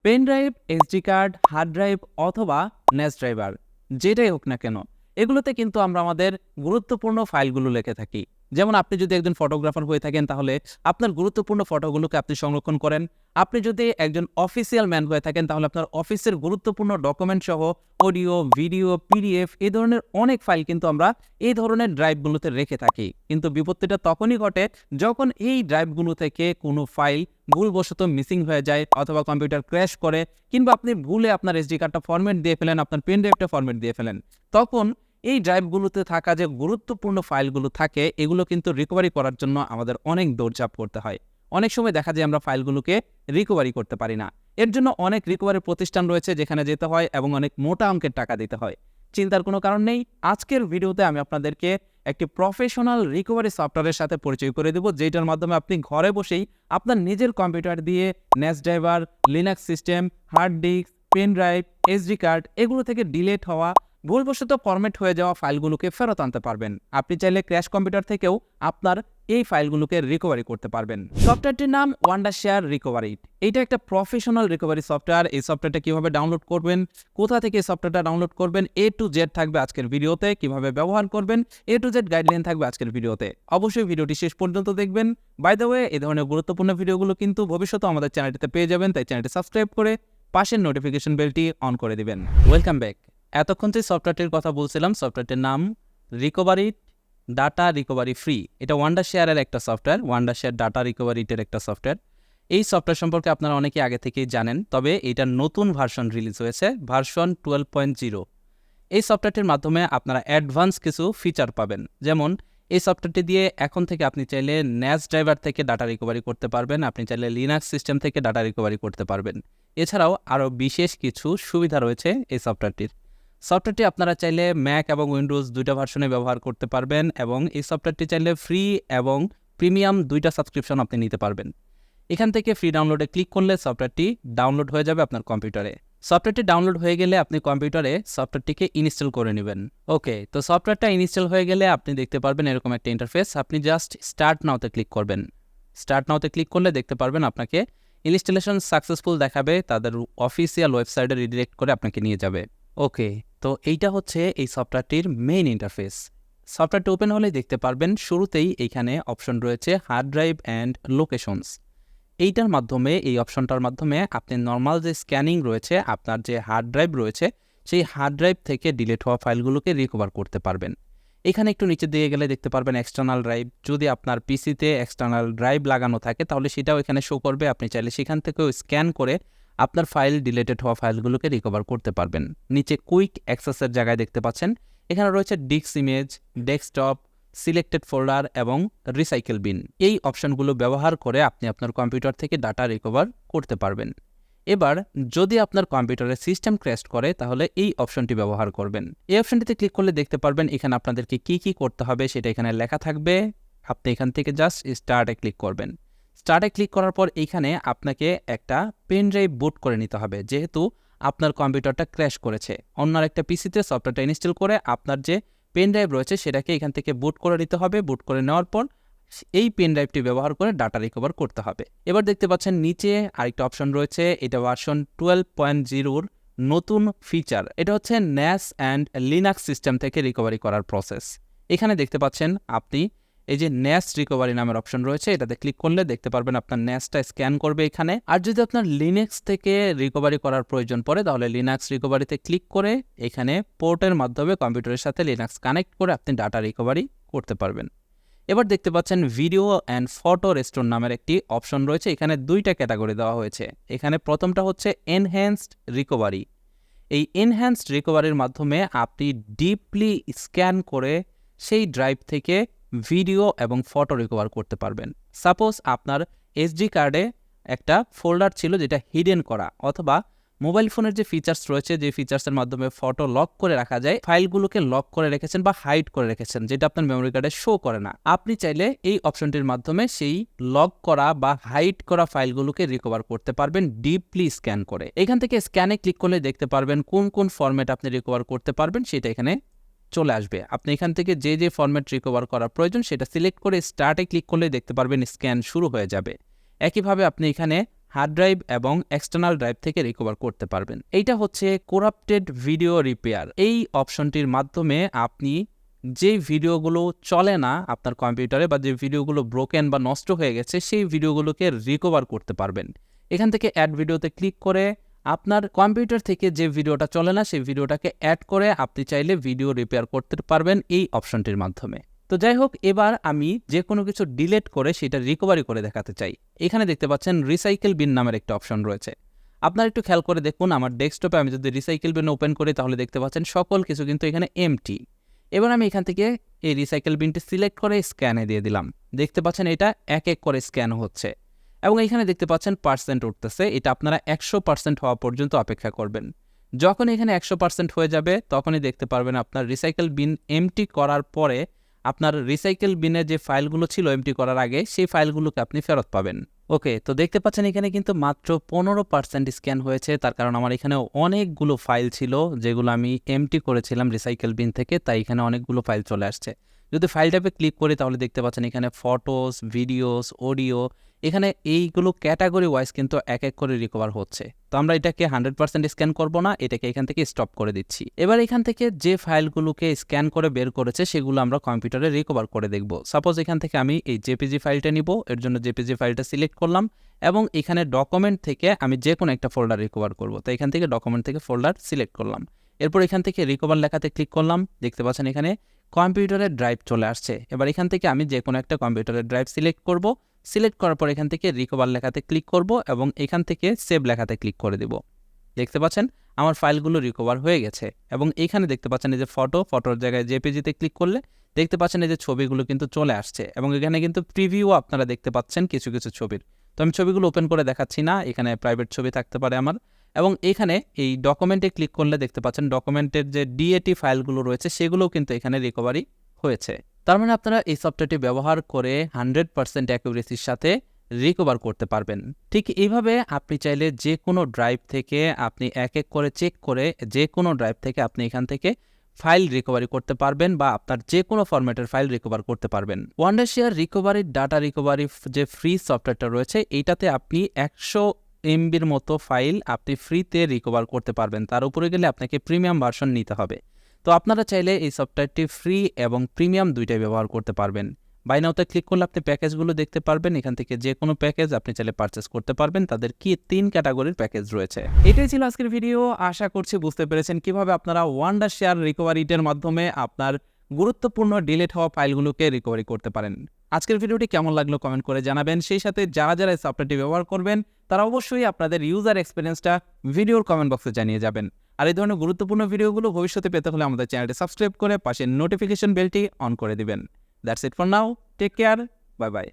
Pen drive, SD card, hard drive অথবা NAS driver যেটাই হোক না কেন, এগুলোতে কিন্তু আমরা আমাদের গুরুত্বপূর্ণ ফাইলগুলো লিখে থাকি। যেমন আপনি যদি একজন ফটোগ্রাফার হয়ে থাকেন তাহলে আপনার গুরুত্বপূর্ণ ফটোগুলোকে আপনি সংরক্ষণ করেন। আপনি যদি একজন অফিসিয়াল ম্যান হয়ে থাকেন তাহলে আপনার অফিসের গুরুত্বপূর্ণ ডকুমেন্ট সহ অডিও, ভিডিও, পিডিএফ এই ধরনের অনেক ফাইল কিন্তু আমরা এই ধরনের ড্রাইভগুলোতে রেখে থাকি। কিন্তু বিপত্তিটা তখনই ঘটে যখন এই ড্রাইভগুলো থেকে কোনো ফাইল ভুলবশত মিসিং হয়ে যায় অথবা কম্পিউটার ক্র্যাশ করে, কিংবা আপনি ভুলে আপনার এসডি কার্ডটা ফরম্যাট দিয়ে ফেলেন, আপনার পেন ড্রাইভটা ফরম্যাট দিয়ে ফেলেন। তখন এই ড্রাইভগুলোতে থাকা যে গুরুত্বপূর্ণ ফাইলগুলো থাকে এগুলো কিন্তু রিকভারি করার জন্য আমাদের অনেক দৌড়ঝাঁপ করতে হয়। অনেক সময় দেখা যায় আমরা ফাইলগুলোকে রিকভারি করতে পারি না। এর জন্য অনেক রিকভারি প্রতিষ্ঠান রয়েছে যেখানে যেতে হয় এবং অনেক মোটা অঙ্কের টাকা দিতে হয়। চিন্তার কোনো কারণ নেই। আজকের ভিডিওতে আমি আপনাদেরকে একটি প্রফেশনাল রিকভারি সফটওয়্যারের সাথে পরিচয় করে দেব, যেটার মাধ্যমে আপনি ঘরে বসেই আপনার নিজের কম্পিউটার দিয়ে NAS driver, Linux system, hard disk, pen drive, SD card এগুলো থেকে ডিলিট হওয়া, ভুলবশত ফরম্যাট হয়ে যাওয়া ফাইলগুলোকে ফেরত আনতে পারবেন। আপনি চাইলে ক্র্যাশ কম্পিউটার থেকেও আপনার এই ফাইলগুলোকে রিকভারি করতে পারবেন। সফটওয়্যারটির নাম ওয়ান্ডারশেয়ার রিকভারিট। এইটা একটা প্রফেশনাল রিকভারি সফটওয়্যার। এই সফটওয়্যারটা কিভাবে ডাউনলোড করবেন, কোথা থেকে এই সফটওয়্যারটা ডাউনলোড করবেন, A to Z থাকবে আজকের ভিডিওতে। কিভাবে ব্যবহার করবেন A to Z গাইডলাইন থাকবে আজকের ভিডিওতে। অবশ্যই ভিডিওটি শেষ পর্যন্ত দেখবেন। বাই দ্য ওয়ে, এই ধরনের গুরুত্বপূর্ণ ভিডিওগুলো কিন্তু ভবিষ্যতে আমাদের চ্যানেলটিতে পেয়ে যাবেন, তাই চ্যানেলটি সাবস্ক্রাইব করে পাশের নোটিফিকেশন বেলটি অন করে দিবেন। Welcome back. এতক্ষণ যে সফটওয়্যারটির কথা বলছিলাম, সফটওয়্যারটির নাম রিকভারিট ডাটা রিকভারি ফ্রি। এটা ওয়ান্ডারশেয়ারের একটা সফটওয়্যার, ওয়ান্ডারশেয়ার ডাটা রিকভারিটের একটা সফটওয়্যার। এই সফটওয়্যার সম্পর্কে আপনারা অনেকেই আগে থেকেই জানেন, তবে এটার নতুন ভার্সন রিলিজ হয়েছে, ভার্সন 12.0। এই সফটওয়্যারটির মাধ্যমে আপনারা অ্যাডভান্স কিছু ফিচার পাবেন। যেমন এই সফটওয়্যারটি দিয়ে এখন থেকে আপনি চাইলে ন্যাস ড্রাইভার থেকে ডাটা রিকভারি করতে পারবেন, আপনি চাইলে লিনাক্স সিস্টেম থেকে ডাটা রিকভারি করতে পারবেন। এছাড়াও আরও বিশেষ কিছু সুবিধা রয়েছে এই সফটওয়্যারটির। সফটওয়্যারটি আপনারা চাইলে ম্যাক এবং উইন্ডোজ দুইটা ভার্সনে ব্যবহার করতে পারবেন এবং এই সফটওয়্যারটি চাইলে ফ্রি এবং প্রিমিয়াম দুইটা সাবস্ক্রিপশন আপনি নিতে পারবেন। এখান থেকে ফ্রি ডাউনলোডে ক্লিক করলে সফটওয়্যারটি ডাউনলোড হয়ে যাবে আপনার কম্পিউটারে। সফটওয়্যারটি ডাউনলোড হয়ে গেলে আপনি কম্পিউটারে সফটওয়্যারটিকে ইনস্টল করে নেবেন। ওকে, তো সফটওয়্যারটা ইনস্টল হয়ে গেলে আপনি দেখতে পারবেন এরকম একটা ইন্টারফেস। আপনি জাস্ট স্টার্ট নাওতে ক্লিক করবেন। স্টার্ট নাওতে ক্লিক করলে দেখতে পারবেন আপনাকে ইনস্টলেশন সাকসেসফুল দেখাবে, তাদের অফিসিয়াল ওয়েবসাইটে রিডিরেক্ট করে আপনাকে নিয়ে যাবে। ওকে, তো এইটা হচ্ছে এই সফটওয়্যারটির মেইন ইন্টারফেস। সফটওয়্যারটি ওপেন হলে দেখতে পারবেন শুরুতেই এইখানে অপশন রয়েছে হার্ড ড্রাইভ অ্যান্ড লোকেশনস। এইটার মাধ্যমে, এই অপশনটার মাধ্যমে আপনি নর্মাল যে স্ক্যানিং রয়েছে, আপনার যে হার্ড ড্রাইভ রয়েছে সেই হার্ড ড্রাইভ থেকে ডিলিট হওয়া ফাইলগুলোকে রিকভার করতে পারবেন। এখানে একটু নিচে দিয়ে গেলে দেখতে পারবেন এক্সটার্নাল ড্রাইভ। যদি আপনার পিসিতে এক্সটার্নাল ড্রাইভ লাগানো থাকে তাহলে সেটাও এখানে শো করবে। আপনি চাইলে সেখান থেকেও স্ক্যান করে আপনার ফাইল, ডিলিটেড হওয়া ফাইলগুলোকে রিকভার করতে পারবেন। নিচে কুইক অ্যাক্সেসের জায়গায় দেখতে পাচ্ছেন এখানে রয়েছে disk image, desktop, selected folder এবং রিসাইকেল বিন। এই অপশনগুলো ব্যবহার করে আপনি আপনার কম্পিউটার থেকে ডাটা রিকভার করতে পারবেন। এবার যদি আপনার কম্পিউটারে সিস্টেম ক্র্যাশ করে তাহলে এই অপশনটি ব্যবহার করবেন। এই অপশনটিতে ক্লিক করলে দেখতে পারবেন এখানে আপনাদেরকে কি করতে হবে সেটা এখানে লেখা থাকবে। আপনি এখান থেকে জাস্ট স্টার্টে ক্লিক করবেন। স্টার্টে ক্লিক করার পর এইখানে আপনাকে একটা পেন ড্রাইভ বুট করে নিতে হবে, যেহেতু আপনার কম্পিউটারটা ক্র্যাশ করেছে। অন্য একটা পিসিতে সফটওয়্যারটা ইনস্টল করে আপনার যে পেন ড্রাইভ রয়েছে সেটাকে এখান থেকে বুট করে নিতে হবে। বুট করে নেওয়ার পর এই পেন ড্রাইভটি ব্যবহার করে ডাটা রিকভার করতে হবে। এবার দেখতে পাচ্ছেন নিচে আরেকটা অপশন রয়েছে, এটা ভার্সন 12.0-র নতুন ফিচার। এটা হচ্ছে ন্যাস অ্যান্ড লিনাক্স সিস্টেম থেকে রিকভারি করার প্রসেস। এখানে দেখতে পাচ্ছেন আপনি এই যে ন্যাস রিকভারি নামের অপশন রয়েছে, এটাতে ক্লিক করলে দেখতে পারবেন আপনার ন্যাসটা স্ক্যান করবে এখানে। আর যদি আপনার লিনাক্স থেকে রিকভারি করার প্রয়োজন পড়ে তাহলে লিনাক্স রিকভারিতে ক্লিক করে এখানে পোর্টের মাধ্যমে কম্পিউটারের সাথে লিনাক্স কানেক্ট করে আপনি ডাটা রিকভারি করতে পারবেন। এবার দেখতে পাচ্ছেন ভিডিও অ্যান্ড ফটো রেস্টোর নামের একটি অপশন রয়েছে। এখানে দুইটা ক্যাটাগরি দেওয়া হয়েছে। এখানে প্রথমটা হচ্ছে এনহ্যান্সড রিকভারি। এই এনহ্যান্সড রিকভারির মাধ্যমে আপনি ডিপলি স্ক্যান করে সেই ড্রাইভ থেকে ভিডিও এবং ফটো রিকভার করতে পারবেন। সাপোজ আপনার এসডি কার্ডে একটা ফোল্ডার ছিল যেটা হিডেন করা, অথবা মোবাইল ফোনের যে ফিচার্স রয়েছে, যে ফিচার্সের মাধ্যমে ফটো লক করে রাখা যায়, ফাইলগুলোকে লক করে রেখেছেন বা হাইড করে রেখেছেন, যেটা আপনার মেমোরি কার্ডে শো করে না। আপনি চাইলে এই অপশনটির মাধ্যমে সেই লক করা বা হাইড করা ফাইলগুলোকে রিকভার করতে পারবেন ডিপলি স্ক্যান করে। এখান থেকে স্ক্যানে ক্লিক করলে দেখতে পারবেন কোন কোন ফরম্যাট আপনি রিকভার করতে পারবেন সেটা এখানে চলে আসবে। আপনি এখান থেকে যে ফরম্যাট রিকভার করার প্রয়োজন সেটা সিলেক্ট করে স্টার্টে ক্লিক করলে দেখতে পারবেন স্ক্যান শুরু হয়ে যাবে। একইভাবে আপনি এখানে হার্ড ড্রাইভ এবং এক্সটার্নাল ড্রাইভ থেকে রিকভার করতে পারবেন। এইটা হচ্ছে করাপ্টেড ভিডিও রিপেয়ার। এই অপশনটির মাধ্যমে আপনি যে ভিডিওগুলো চলে না আপনার কম্পিউটারে বা যে ভিডিওগুলো ব্রোকেন বা নষ্ট হয়ে গেছে সেই ভিডিওগুলোকে রিকভার করতে পারবেন। এখান থেকে অ্যাড ভিডিওতে ক্লিক করে আপনার কম্পিউটার থেকে যে ভিডিওটা চলে না সেই ভিডিওটাকে অ্যাড করে আপনি চাইলে ভিডিও রিপেয়ার করতে পারবেন এই অপশনটির মাধ্যমে। তো যাই হোক, এবার আমি যে কোনো কিছু ডিলিট করে সেটা রিকভারি করে দেখাতে চাই। এখানে দেখতে পাচ্ছেন রিসাইকেল বিন নামের একটা অপশন রয়েছে। আপনারা একটু খেয়াল করে দেখুন, আমার ডেস্কটপে আমি যদি রিসাইকেল বিন ওপেন করি তাহলে দেখতে পাচ্ছেন সকল কিছু কিন্তু এখানে এমটি। এবার আমি এখান থেকে এই রিসাইকেল বিনটি সিলেক্ট করে স্ক্যানে দিয়ে দিলাম। দেখতে পাচ্ছেন এটা এক এক করে স্ক্যান হচ্ছে এবং এখানে দেখতে পাচ্ছেন পার্সেন্ট উঠতেছে। এটা আপনারা 100% হওয়া পর্যন্ত অপেক্ষা করবেন। যখন এখানে 100% হয়ে যাবে তখনই দেখতে পারবেন আপনার রিসাইকেল বিন এমটি করার পরে আপনার রিসাইকেল বিনে যে ফাইলগুলো ছিল এমটি করার আগে সেই ফাইলগুলোকে আপনি ফেরত পাবেন। ওকে, তো দেখতে পাচ্ছেন এখানে কিন্তু মাত্র 15% স্ক্যান হয়েছে। তার কারণ আমার এখানে অনেকগুলো ফাইল ছিল যেগুলো আমি এমটি করেছিলাম রিসাইকেল বিন থেকে, তাই এখানে অনেকগুলো ফাইল চলে আসছে। যদি ফাইল টাইপে ক্লিক করি তাহলে দেখতে পাচ্ছেন এখানে ফটোস, ভিডিওস, অডিও, এখানে এইগুলো ক্যাটাগরি ওয়াইজ কিন্তু এক এক করে রিকভার হচ্ছে। তো আমরা এটাকে 100% স্ক্যান করব না, এটাকে এখান থেকে স্টপ করে দিচ্ছি। এবার এখান থেকে যে ফাইলগুলোকে স্ক্যান করে বের করেছে সেগুলো আমরা কম্পিউটারে রিকভার করে দেখব। সাপোজ এখান থেকে আমি এই জেপিজি ফাইলটা নিব, এর জন্য জেপিজি ফাইলটা সিলেক্ট করলাম এবং এখানে ডকুমেন্ট থেকে আমি যে কোনো একটা ফোল্ডার রিকভার করব। তো এখান থেকে ডকুমেন্ট থেকে ফোল্ডার সিলেক্ট করলাম। এরপর এখান থেকে রিকভার লেখাতে ক্লিক করলাম। দেখতে পাচ্ছেন এখানে কম্পিউটারের ড্রাইভ চলে আসছে। এবার এখান থেকে আমি যে কোনো একটা কম্পিউটারের ড্রাইভ সিলেক্ট করব। সিলেক্ট করার পর এখান থেকে রিকভার লেখাতে ক্লিক করব এবং এখান থেকে সেভ লেখাতে ক্লিক করে দেব। দেখতে পাচ্ছেন আমার ফাইলগুলো রিকভার হয়ে গেছে এবং এইখানে দেখতে পাচ্ছেন এই যে ফটোর জায়গায় জেপিজিতে ক্লিক করলে দেখতে পাচ্ছেন এই যে ছবিগুলো কিন্তু চলে আসছে এবং এখানে কিন্তু প্রিভিউ আপনারা দেখতে পাচ্ছেন কিছু কিছু ছবির। তো আমি ছবিগুলো ওপেন করে দেখাচ্ছি না, এখানে প্রাইভেট ছবি থাকতে পারে আমার। এবং এখানে এই ডকুমেন্টে ক্লিক করলে দেখতে পাচ্ছেন ডকুমেন্টের যে ডিএটি ফাইলগুলো রয়েছে সেগুলোও কিন্তু এখানে রিকভারি হয়েছে। তার মানে আপনারা এই সফটওয়্যারটি ব্যবহার করে 100% অ্যাকুরেসির সাথে রিকভার করতে পারবেন। ঠিক এইভাবে আপনি চাইলে যে কোনো ড্রাইভ থেকে আপনি এক এক করে চেক করে যে কোনো ড্রাইভ থেকে আপনি এখান থেকে ফাইল রিকভারি করতে পারবেন বা আপনার যে কোনো ফরম্যাটের ফাইল রিকভার করতে পারবেন। ওয়ান্ডারশেয়ার রিকভারির ডাটা রিকভারি যে ফ্রি সফটওয়্যারটা রয়েছে এইটাতে আপনি 100 MBর মতো ফাইল আপনি ফ্রিতে রিকভার করতে পারবেন। তার উপরে গেলে আপনাকে প্রিমিয়াম ভার্সন নিতে হবে। তো আপনারা চাইলে এই সফটওয়্যারটি ফ্রি এবং প্রিমিয়াম দুইটাই ব্যবহার করতে পারবেন। বাই নাওতে ক্লিক করলে আপনি প্যাকেজগুলো দেখতে পারবেন। এখান থেকে যে কোনো প্যাকেজ আপনি চাইলে পারচেস করতে পারবেন। তাদের কি 3 ক্যাটাগরির প্যাকেজ রয়েছে। এটাই ছিল আজকের ভিডিও। আশা করছি বুঝতে পেরেছেন কিভাবে আপনারা ওয়ান্ডারশেয়ার রিকভারিটের মাধ্যমে আপনার গুরুত্বপূর্ণ ডিলিট হওয়া ফাইলগুলোকে রিকভারি করতে পারেন। আজকের ভিডিওটি কেমন লাগলো কমেন্ট করে জানাবেন। সেই সাথে যারা যারা এই সফটওয়্যারটি ব্যবহার করবেন তারা অবশ্যই আপনাদের ইউজার এক্সপিরিয়েন্সটা ভিডিওর কমেন্ট বক্সে জানিয়ে যাবেন। আর এই ধরনের গুরুত্বপূর্ণ ভিডিওগুলো ভবিষ্যতে পেতে হলে আমাদের চ্যানেলটি সাবস্ক্রাইব করে পাশে নোটিফিকেশন বেলটি অন করে দিবেন। That's it for now. Take care. Bye bye.